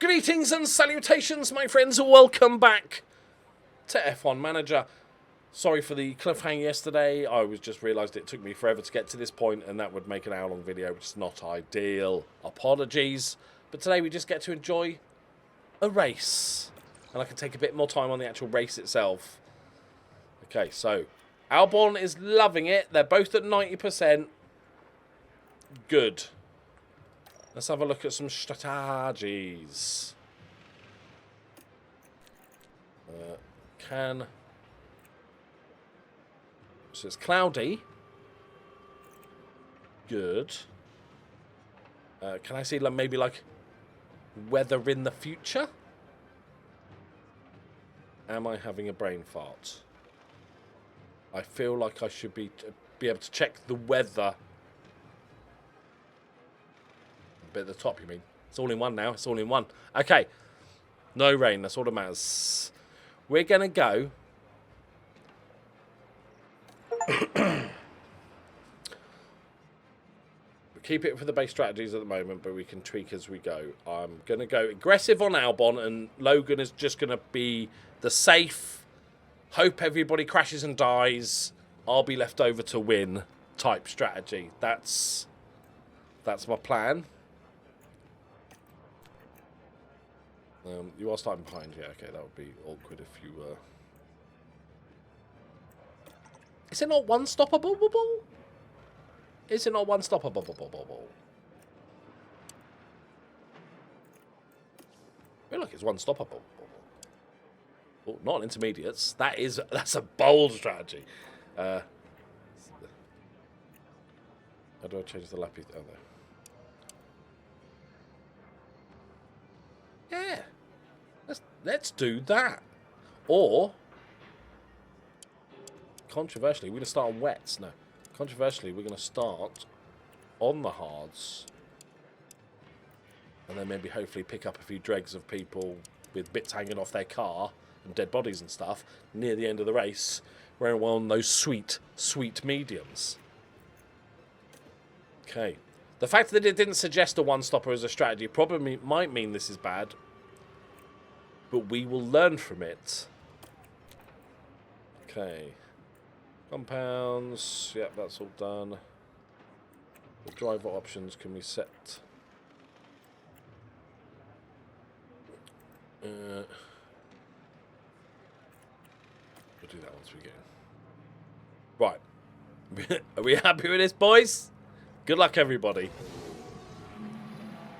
Greetings and salutations, my friends. Welcome back to F1 Manager. Sorry for the cliffhanger yesterday. I just realised it took me forever to get to this point, and that would make an hour-long video, which is not ideal. Apologies. But today we just get to enjoy a race. And I can take a bit more time on the actual race itself. Okay, so Albon is loving it. They're both at 90%. Good. Let's have a look at some strategies. So it's cloudy. Good. Can I see maybe like weather in the future? Am I having a brain fart? I feel like I should be able to check the weather. A bit at the top, you mean? It's all in one now. It's all in one. Okay. No rain. That's all that matters. We're going to go. Keep it for the base strategies at the moment, but we can tweak as we go. I'm going to go aggressive on Albon, and Logan is just going to be the safe, hope everybody crashes and dies, I'll be left over to win type strategy. That's my plan. You are starting behind. Yeah, okay, that would be awkward if you were. Is it not one stoppable? Is it not one stoppable? I feel like it's one stoppable. Oh, not intermediates. That's a bold strategy. How do I change the lappy? Oh, there. Yeah. Let's do that. Or, controversially, we're going to start on wets. No. Controversially, we're going to start on the hards. And then maybe hopefully pick up a few dregs of people with bits hanging off their car and dead bodies and stuff near the end of the race. We're on those sweet, sweet mediums. Okay. The fact that it didn't suggest a one-stopper as a strategy probably might mean this is bad. But we will learn from it. Okay. Compounds. Yep, that's all done. The driver options can we set? We'll do that once we get in. Right. Are we happy with this, boys? Good luck, everybody.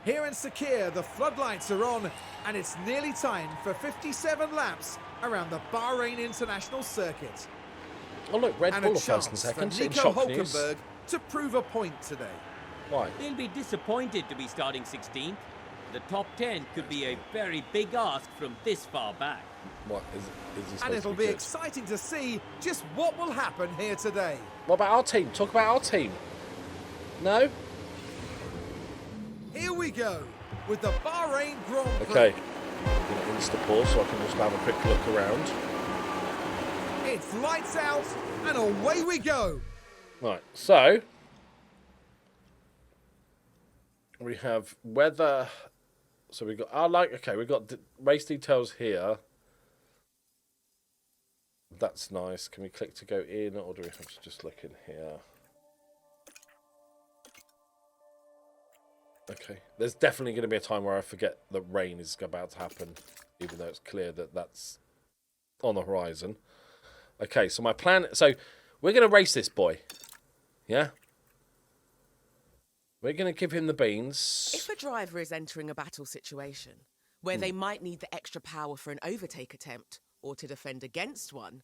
Here in Sakir, the floodlights are on, and it's nearly time for 57 laps around the Bahrain International Circuit. Oh look, Red and Bull a first and chance second. for In Nico shock news. Hulkenberg to prove a point today. Why? They'll be disappointed to be starting 16th. The top 10 could be a very big ask from this far back. What is he supposed And it'll to be good? exciting to see just what will happen here today. What about our team? Talk about our team. No? Here we go with the Bahrain Grand Prix. Okay. I'm going to insta pause so I can just have a quick look around. It's lights out and away we go. Right, so we have weather. So we got we've got race details here. That's nice. Can we click to go in, or do we have to just look in here? Okay, there's definitely going to be a time where I forget that rain is about to happen, even though it's clear that that's on the horizon. Okay, so my plan... So, we're going to race this boy. Yeah? We're going to give him the beans. If a driver is entering a battle situation where they might need the extra power for an overtake attempt or to defend against one,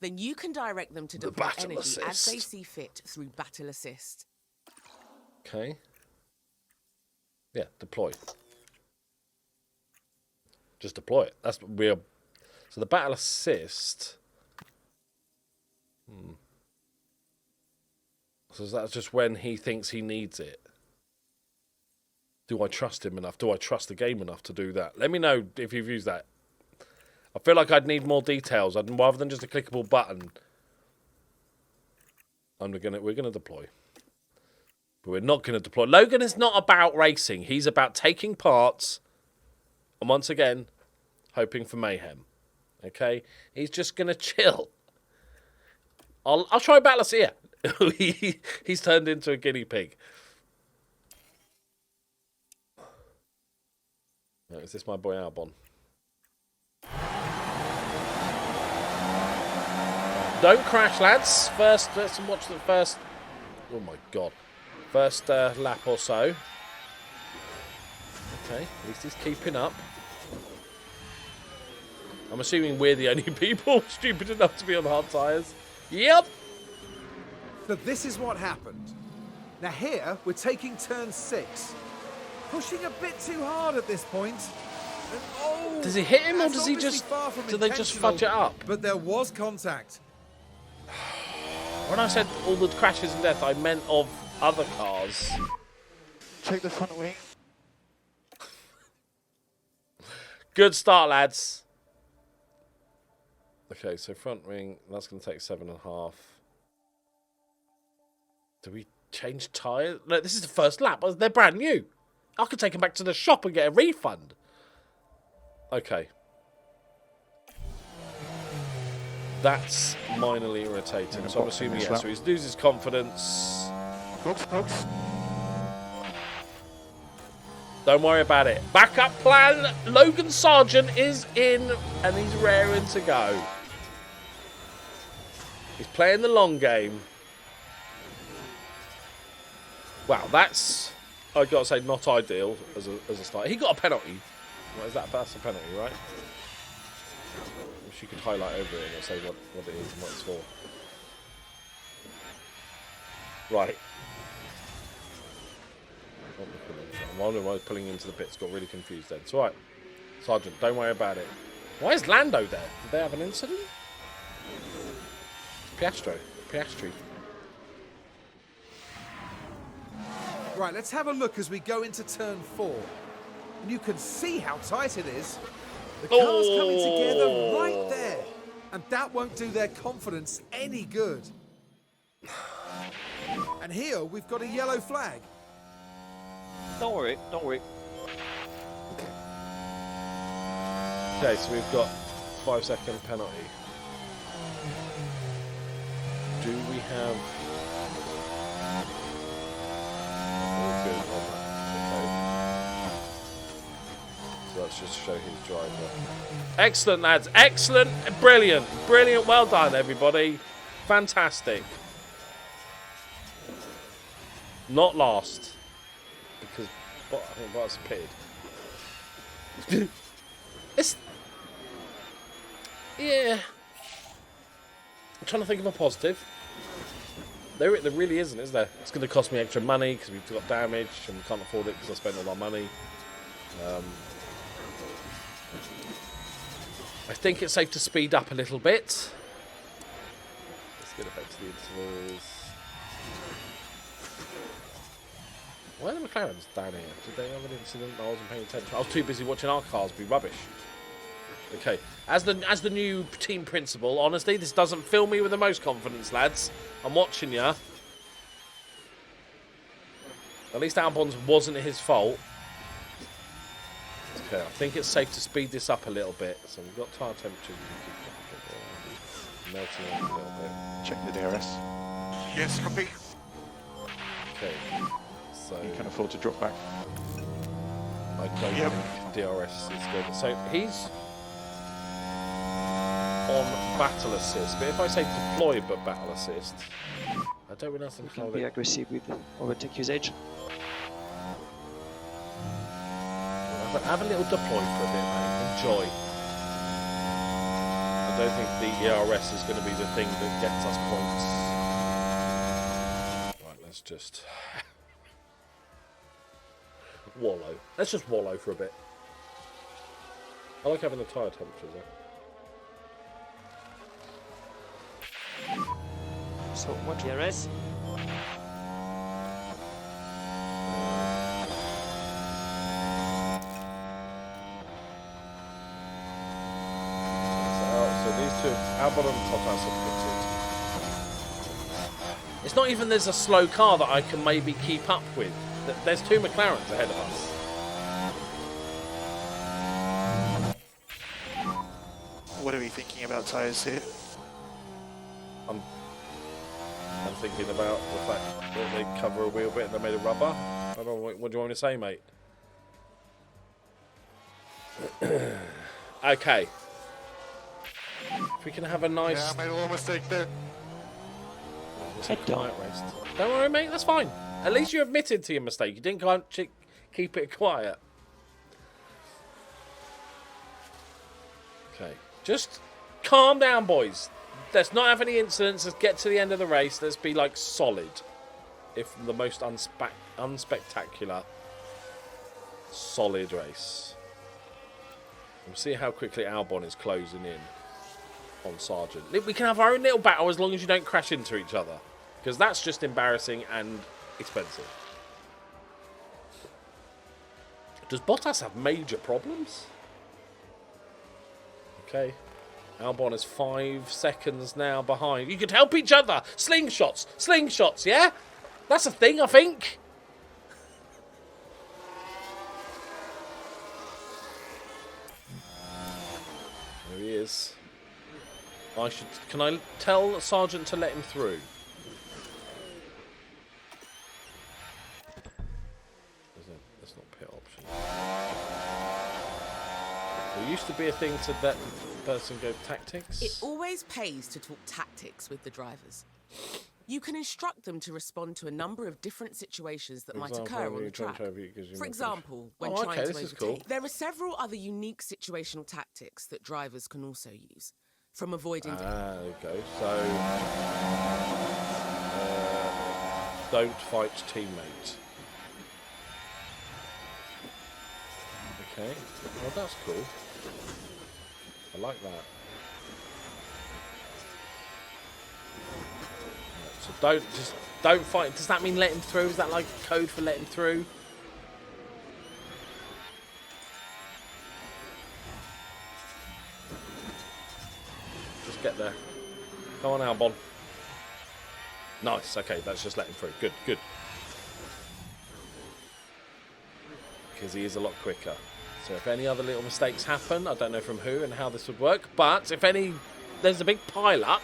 then you can direct them to deploy energy as they see fit through Battle Assist. Okay. Yeah, deploy. Just deploy it. That's what we're... So the Battle Assist... So that's just when he thinks he needs it. Do I trust him enough? Do I trust the game enough to do that? Let me know if you've used that. I feel like I'd need more details. Rather than just a clickable button. We're gonna deploy. But we're not gonna deploy. Logan is not about racing. He's about taking parts And once again, hoping for mayhem. Okay? He's just going to chill. I'll try Battles here. He's turned into a guinea pig. No, is this my boy Albon? Don't crash, lads. First, let's watch the first... Oh, my God. First lap or so. Okay, at least he's keeping up. I'm assuming we're the only people stupid enough to be on hard tyres. Yep. So this is what happened. Now here, we're taking turn 6. Pushing a bit too hard at this point. And, oh, does he hit him, or that's does he obviously just... far from Do they just intentional, fudge it up? But there was contact. When I said all the crashes and death, I meant of other cars. Check the front wing. Good start, lads. Okay, so front wing, that's going to take 7.5. Do we change tyres? No, this is the first lap. They're brand new. I could take them back to the shop and get a refund. Okay. That's minorly irritating. So I'm assuming, yeah, so he loses confidence. Folks. Don't worry about it. Backup plan. Logan Sargent is in and he's raring to go. He's playing the long game. Wow, that's, I've got to say, not ideal as a start. He got a penalty. What is that? That's a penalty, right? Wish you could highlight over it and say what it is and what it's for. Right. I'm wondering why pulling into the pits got really confused then. It's alright. Sergeant, don't worry about it. Why is Lando there? Did they have an incident? Piastri. Right, let's have a look as we go into turn 4. And you can see how tight it is. The cars coming together right there. And that won't do their confidence any good. And here we've got a yellow flag. Don't worry. Okay, so we've got 5-second penalty. Do we have... Okay. So let's just show his driver. Excellent, lads. Excellent. Brilliant. Well done, everybody. Fantastic. Not last. Because I think Bottas pitted. It's... Yeah. I'm trying to think of a positive. There really isn't, is there? It's going to cost me extra money because we've got damage and we can't afford it because I spent all our money. I think it's safe to speed up a little bit. Let's get it back to the intervals. Why are the McLarens down here? Did they have an incident? I wasn't paying attention. I was too busy watching our cars be rubbish. Okay, as the new team principal, honestly, this doesn't fill me with the most confidence, lads. I'm watching ya. At least Albon's wasn't his fault. Okay, I think it's safe to speed this up a little bit. So we've got tyre temperature. Melting off a little bit. Check the DRS. Yes, copy. Okay, so You can afford to drop back. I don't think DRS is good. So he's on battle assist, but if I say deploy but battle assist, I don't really understand how Be aggressive with overtake usage. have a little deploy for a bit, mate. Enjoy. I don't think the ERS is going to be the thing that gets us points. Right, let's just wallow. Let's just wallow for a bit. I like having the tyre temperatures though. So what DRS? So these two, Albon and Bottas have pitted. It's not even there's a slow car that I can maybe keep up with. There's two McLarens ahead of us. what are we thinking about tyres here? I'm thinking about the fact that they cover a wheel bit and they're made of rubber. I don't know, what do you want me to say, mate? Okay. If we can have a nice... Yeah, I made a little mistake there. Quiet race. Don't worry, mate, that's fine. At least you admitted to your mistake. You didn't keep it quiet. Okay. Just calm down, boys. Let's not have any incidents. Let's get to the end of the race. Let's be, like, solid. If the most unspectacular, solid race. We'll see how quickly Albon is closing in on Sargent. We can have our own little battle as long as you don't crash into each other. Because that's just embarrassing and expensive. Does Bottas have major problems? Okay. Albon is 5 seconds now behind. You could help each other. Slingshots. Slingshots, yeah? That's a thing, I think. There he is. Can I tell Sergeant to let him through? That's not pit option. There used to be a thing to let the person go tactics. It always pays to talk tactics with the drivers. You can instruct them to respond to a number of different situations that might occur on the track. For example, when trying to overtake. Cool. There are several other unique situational tactics that drivers can also use. From avoiding... there you go. So, don't fight teammate. Okay. Well, that's cool. I like that. Right, so don't fight. Does that mean let him through? Is that like code for let him through? Just get there. Come on, Albon. Nice. Okay, that's just let him through. Good, good. Because he is a lot quicker. So if any other little mistakes happen, I don't know from who and how this would work, but if any, there's a big pile up.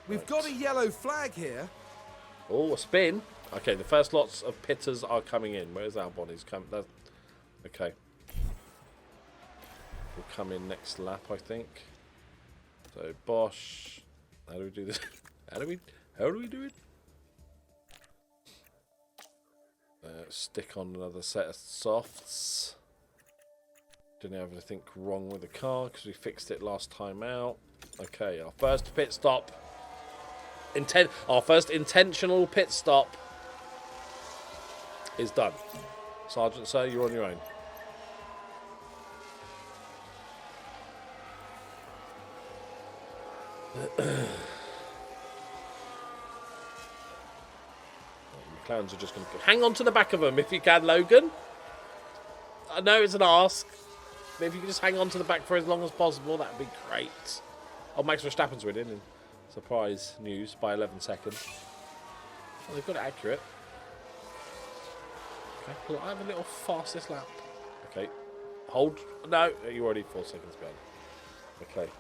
We've got a yellow flag here. Oh, a spin. Okay, the first lots of pitters are coming in. Where's Albon? He's coming. Okay. Will come in next lap, I think. So Bosch. How do we do this? How do we do it? Stick on another set of softs. Didn't have anything wrong with the car because we fixed it last time out. Okay, our first pit stop. Our first intentional pit stop is done. Sergeant, sir, you're on your own. McLarens are just going to hang on to the back of them if you can, Logan. I know it's an ask, but if you can just hang on to the back for as long as possible, that would be great. Oh, Max Verstappen's winning in surprise news by 11 seconds. Oh, they've got it accurate. Okay, well, I have a little fastest lap. Okay, hold. No, you're already 4 seconds behind. Okay.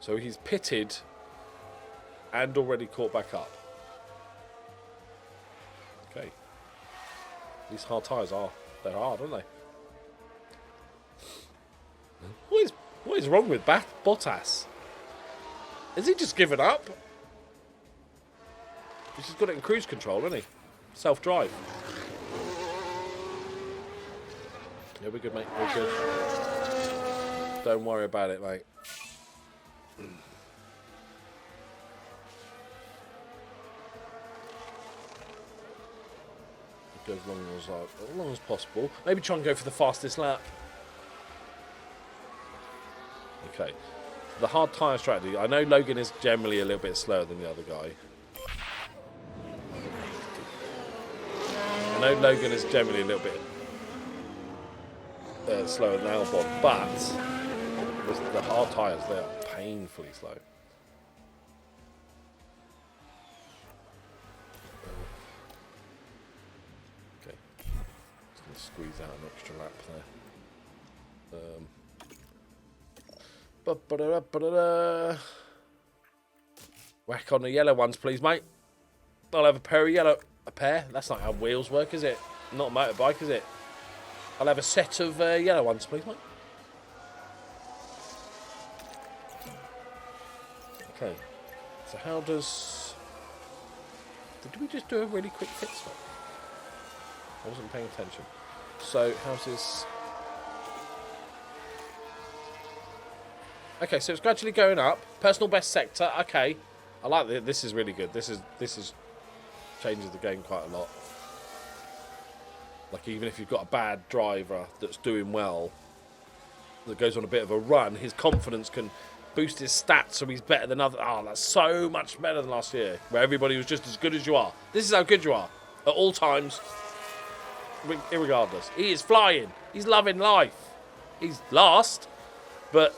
So he's pitted and already caught back up. Okay. These hard tyres they're hard, aren't they? What is wrong with Bottas? Has he just given up? He's just got it in cruise control, hasn't he? Self-drive. Yeah, we're good, mate. We're good. Don't worry about it, mate. Go as long as possible. Maybe try and go for the fastest lap. Okay. The hard tyre strategy. I know Logan is generally a little bit slower than the other guy. I know Logan is generally a little bit slower than Albon, but the hard tyres, they are painfully slow. squeeze out an extra lap there. Whack on the yellow ones, please, mate. I'll have a pair of yellow. A pair? That's not how wheels work, is it? Not a motorbike, is it? I'll have a set of yellow ones, please, mate. Okay. So how does... Did we just do a really quick pit stop? I wasn't paying attention. So, how's this... Okay, so it's gradually going up. Personal best sector. Okay. I like this. This is really good. This is changes the game quite a lot. Like, even if you've got a bad driver that's doing well, that goes on a bit of a run, his confidence can boost his stats so he's better than other. Oh, that's so much better than last year, where everybody was just as good as you are. This is how good you are at all times, irregardless. He is flying. He's loving life. He's last, but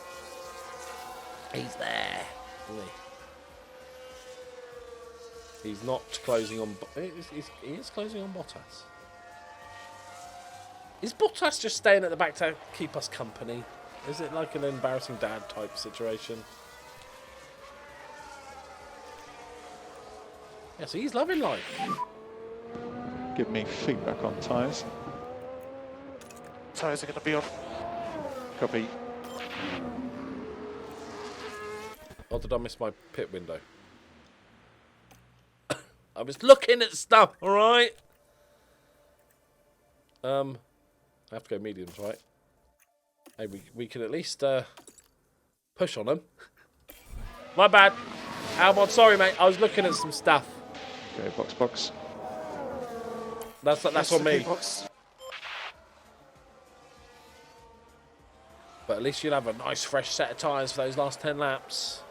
he's there, isn't he? He's not closing on... He is closing on Bottas. Is Bottas just staying at the back to keep us company? Is it like an embarrassing dad type situation? Yeah, so he's loving life. Give me feedback on tyres. Tyres are going to be on. Copy. Or did I miss my pit window? I was looking at stuff, alright? I have to go mediums, right? Hey, we can at least push on them. My bad. Albon, sorry, mate. I was looking at some stuff. Okay, box. That's on me. Box. But at least you'll have a nice fresh set of tyres for those last 10 laps.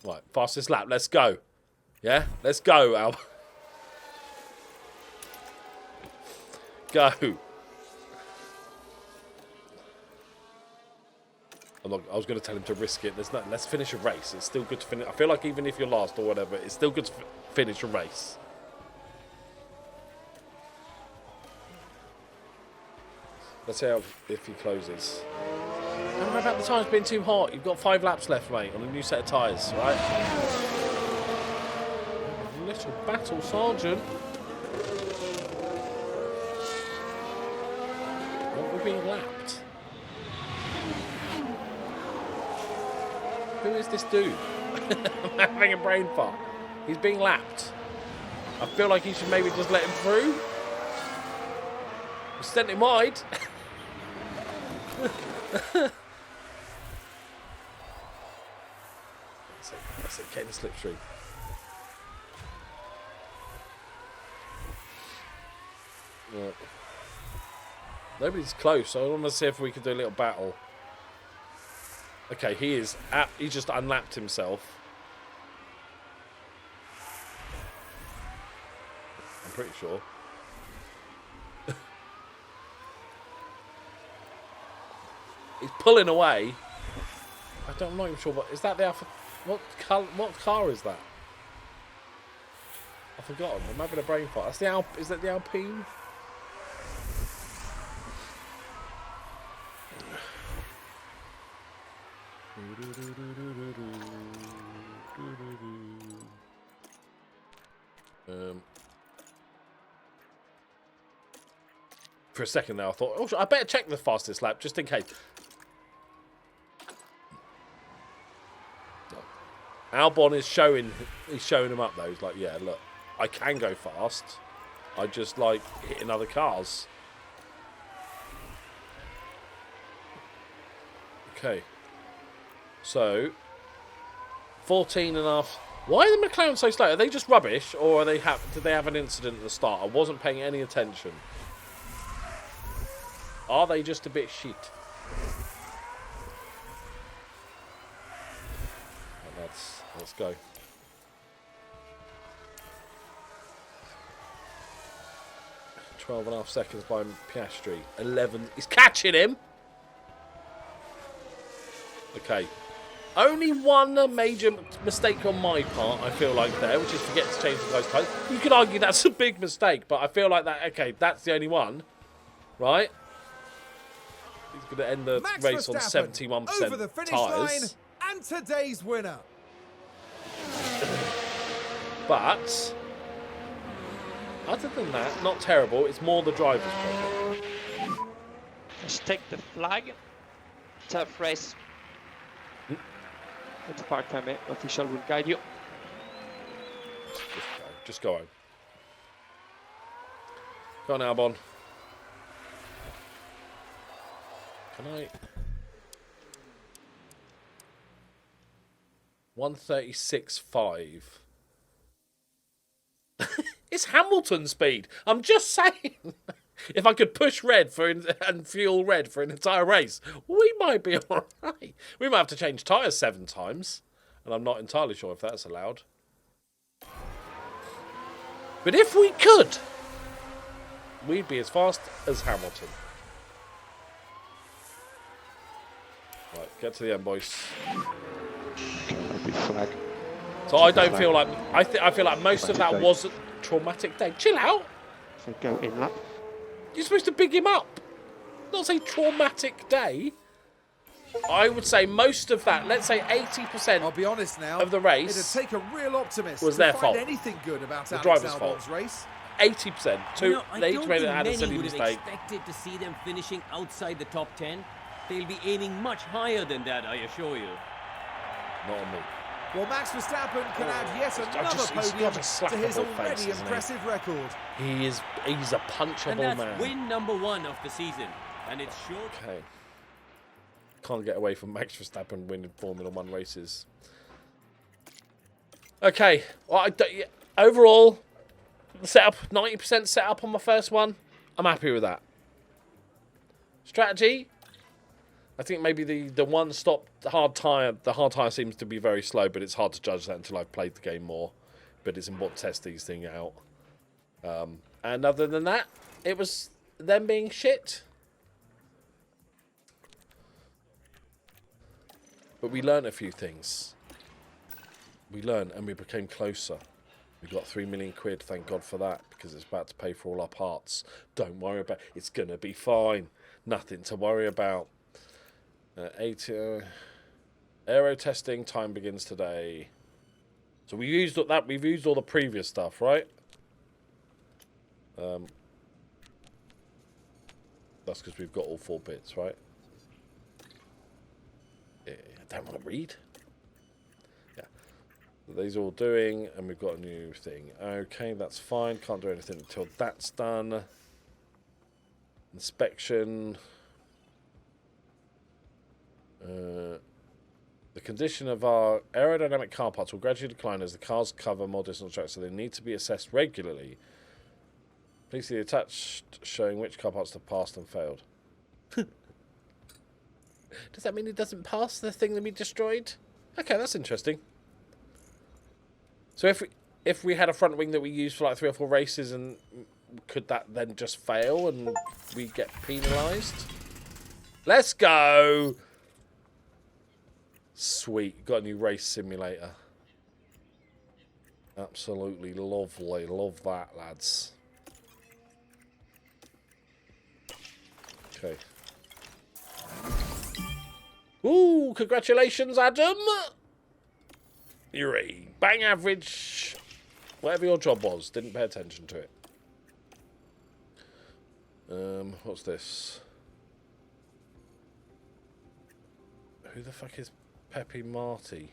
Right, fastest lap. Let's go. Yeah? Let's go, Al. Go. I was going to tell him to risk it. Let's finish a race. It's still good to finish. I feel like even if you're last or whatever, it's still good to finish a race. Let's see if he closes. Don't worry about the tyres being too hot. You've got 5 laps left, mate, on a new set of tyres, right? Little battle, Sergeant. What, we're being lapped? Who is this dude? I'm having a brain fart. He's being lapped. I feel like you should maybe just let him through. We sent him wide. That's it, getting the slipstream. Yeah. Nobody's close, so I want to see if we can do a little battle. Okay, he just unlapped himself. I'm pretty sure. He's pulling away. I'm not even sure what is that. The Alpha? What car is that? I've forgotten. I'm having a brain fart. That's the Is that the Alpine? For a second there, I thought, oh, I better check the fastest lap just in case. Albon is showing him up though. He's like, yeah, look, I can go fast. I just like hitting other cars. Okay. So 14 and a half. Why are the McLaren so slow? Are they just rubbish, or are they did they have an incident at the start? I wasn't paying any attention. Are they just a bit shit? Let's go. 12.5 seconds by Piastri. 11. He's catching him. Okay. Only one major mistake on my part, I feel like, there, which is forget to change the guy's clothes. You could argue that's a big mistake, but I feel like that, okay, that's the only one, right? He's going to end the Max race on Verstappen 71% over the finish line tyres. and today's winner. But, other than that, not terrible. It's more the driver's problem. Just take the flag. Tough race. It's a park permit. Official will guide you. Just go home. Go on, Albon. Can I? 136.5. It's Hamilton speed. I'm just saying. If I could push red and fuel red for an entire race, we might be all right. We might have to change tyres 7 times, and I'm not entirely sure if that's allowed. But if we could, we'd be as fast as Hamilton. Right, get to the end, boys. Okay, that'll be flag. So I don't feel like I feel like most of that was a traumatic day. Chill out. So go in lap. You're supposed to big him up, not say traumatic day. I would say most of that, let's say 80% I'll be honest now. of the race It'd take a real optimist was to their find fault. anything good about The Alex driver's Albon's fault. race. 80%. You know, I They don't each think had a many silly would have mistake. expected to see them finishing outside the top 10. They'll be aiming much higher than that, I assure you. Not on me. Well, Max Verstappen can add yet another he's podium got a to slappable his already face, isn't he? impressive record. He's a punchable And that's man. win number 1 of the season. And it's short. Okay. Can't get away from Max Verstappen winning Formula 1 races. Okay. Well, overall, the setup, 90% setup on my first one. I'm happy with that. Strategy. I think maybe the one stop, the hard tire seems to be very slow, but it's hard to judge that until I've played the game more. But it's important to test these things out. And other than that, it was them being shit. But we learned a few things. We learned and we became closer. We got 3 million quid, thank God for that, because it's about to pay for all our parts. Don't worry about it. It's going to be fine. Nothing to worry about. Aero testing time begins today. So we used that. We've used all the previous stuff, right? That's because we've got all 4 bits, right? Yeah, I don't want to read. Yeah, these are all doing, and we've got a new thing. Okay, that's fine. Can't do anything until that's done. Inspection. The condition of our aerodynamic car parts will gradually decline as the cars cover more distance tracks, so they need to be assessed regularly. Please see the attached showing which car parts have passed and failed. Does that mean it doesn't pass the thing that we destroyed? Okay, that's interesting. So if we had a front wing that we used for like 3 or 4 races, and could that then just fail and we get penalised? Let's go! Sweet, got a new race simulator. Absolutely lovely, love that, lads. Okay. Ooh, congratulations, Adam! You're a bang average, whatever your job was, didn't pay attention to it. What's this? Who the fuck is Pepe Marty?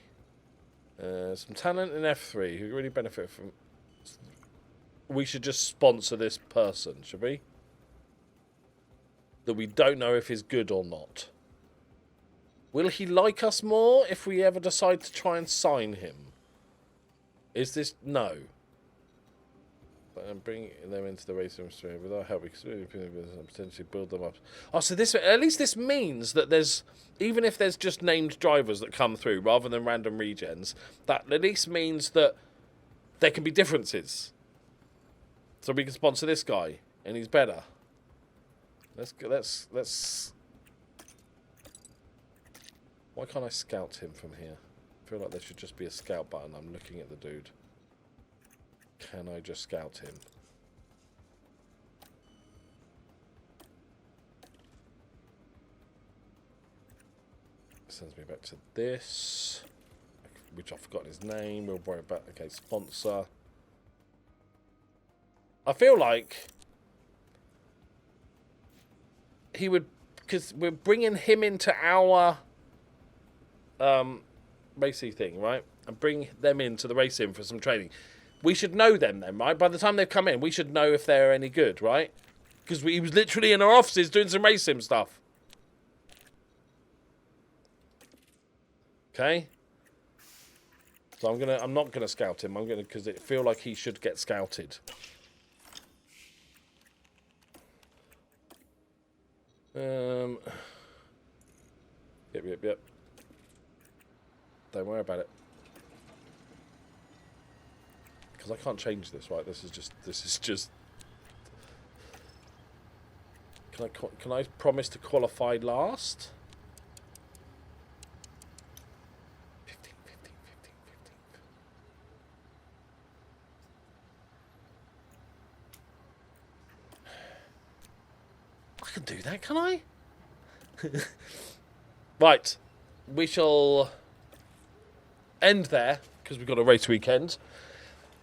Some talent in F3 who really benefit from... We should just sponsor this person, should we? That we don't know if he's good or not. Will he like us more if we ever decide to try and sign him? Is this... No. But bring them into the racing stream without help. We can potentially build them up. Oh, so this... At least this means that there's... Even if there's just named drivers that come through rather than random regens, that at least means that there can be differences. So we can sponsor this guy, and he's better. Let's... Why can't I scout him from here? I feel like there should just be a scout button. I'm looking at the dude. Can I just scout him? Sends me back to this, which I've forgotten his name. We'll worry about. Okay, sponsor. I feel like he would, because we're bringing him into our racing thing, right? And bring them into the racing for some training. We should know them then, right? By the time they've come in, we should know if they're any good, right? Because he was literally in our offices doing some racing stuff. Okay. So I'm not gonna scout him. Because it feel like he should get scouted. Yep. Don't worry about it. Because I can't change this, right? This is just. Can I promise to qualify last? 15. I can do that, can I? Right. We shall end there, because we've got a race weekend.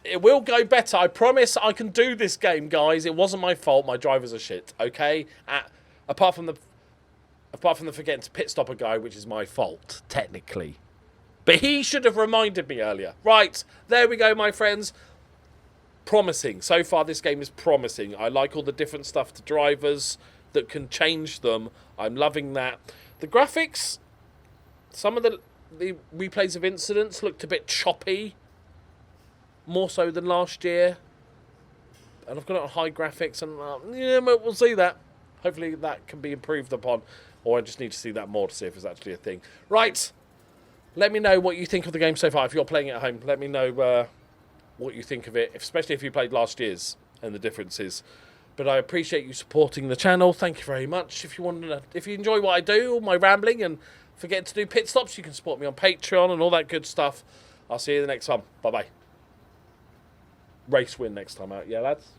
It will go better. I promise I can do this game, guys. It wasn't my fault. My drivers are shit, okay? Apart from the forgetting to pit stop a guy, which is my fault, technically. But he should have reminded me earlier. Right. There we go, my friends. Promising. So far, this game is promising. I like all the different stuff to drivers that can change them. I'm loving that. The graphics, some of the replays of incidents looked a bit choppy. More so than last year. And I've got it on high graphics, and yeah, we'll see that. Hopefully that can be improved upon. Or I just need to see that more to see if it's actually a thing. Right. Let me know what you think of the game so far. If you're playing it at home, let me know what you think of it. Especially if you played last year's and the differences. But I appreciate you supporting the channel. Thank you very much. If you enjoy what I do, all my rambling, and forget to do pit stops, you can support me on Patreon and all that good stuff. I'll see you in the next one. Bye-bye. Race win next time out. Yeah, lads?